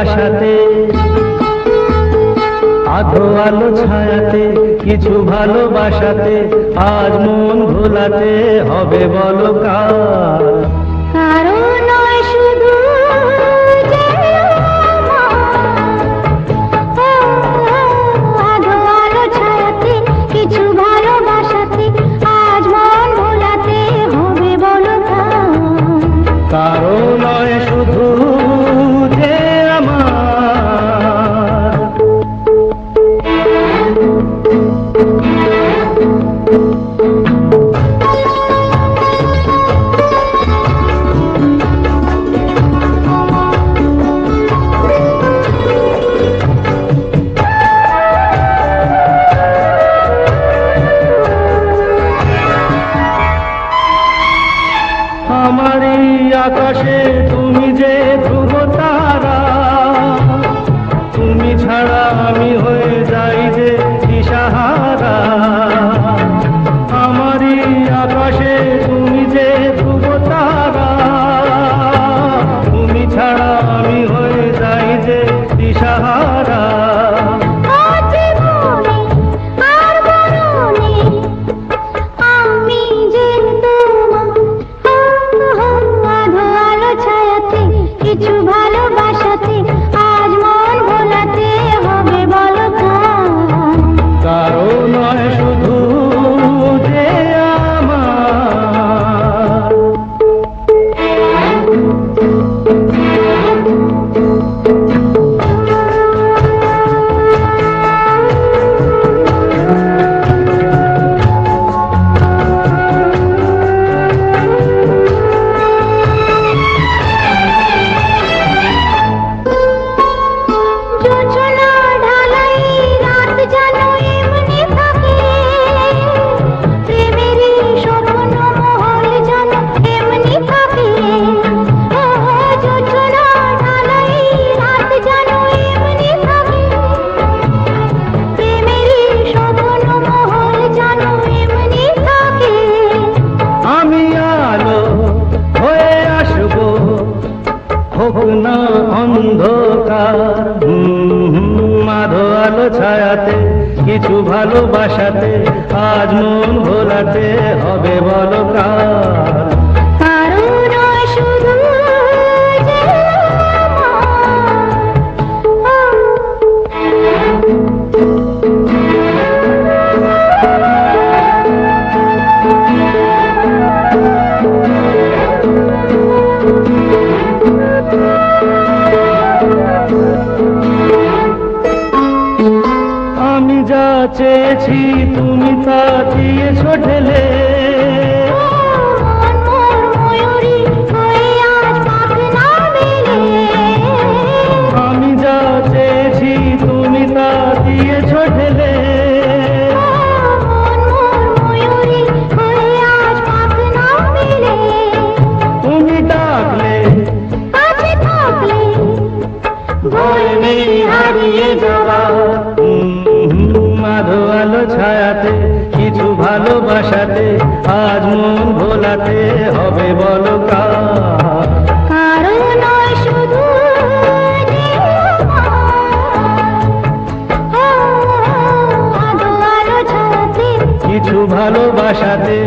ভালোবাসাতে, আধো আলো ছায়াতে, কিছু ভালোবাসাতে, আজ মন ভোলাতে হবে বলো কার? কারো নয় শুধু যে আধো আলো ছায়াতে, কিছু ভালোবাসাতে, আজ মন ভোলাতে হবে বলো কার? কারো নয় শুধু যে আমার। আমারই আকাশে তুমি যে ধ্রুব তারা, তুমি ছাড়া আমি হয়ে যাই যে দিশাহারা। আমারই আকাশে তুমি যে ধ্রুব তারা, তুমি ছাড়া আমি হয়ে যাই যে দিশাহারা। কিছু ভালোবাসাতে, আজ মন ভোলাতে হবে বলো কার? কারো নয় শুধু যে আমার। হোক না অন্ধকার, আধো আলো ছায়াতে, কিছু ভালোবাসাতে, আজ মন ভোলাতে হবে বলো কার? কারো নয় শুধু যে আমি যা চেয়েছি তুমি তা দিয়েছো ঢেলে। আমি যা চেয়েছি তুমি তা দিয়েছো ঢেলে। তুমি ডাকলে ভয় নেই হারিয়ে যাওয়া। আধো আলো ছায়াতে, কিছু ভালোবাসাতে, আজ মন ভোলাতে হবে বলো কার? কারো নয় শুধু যে আধো আলো ছায়াতে, কিছু ভালোবাসাতে,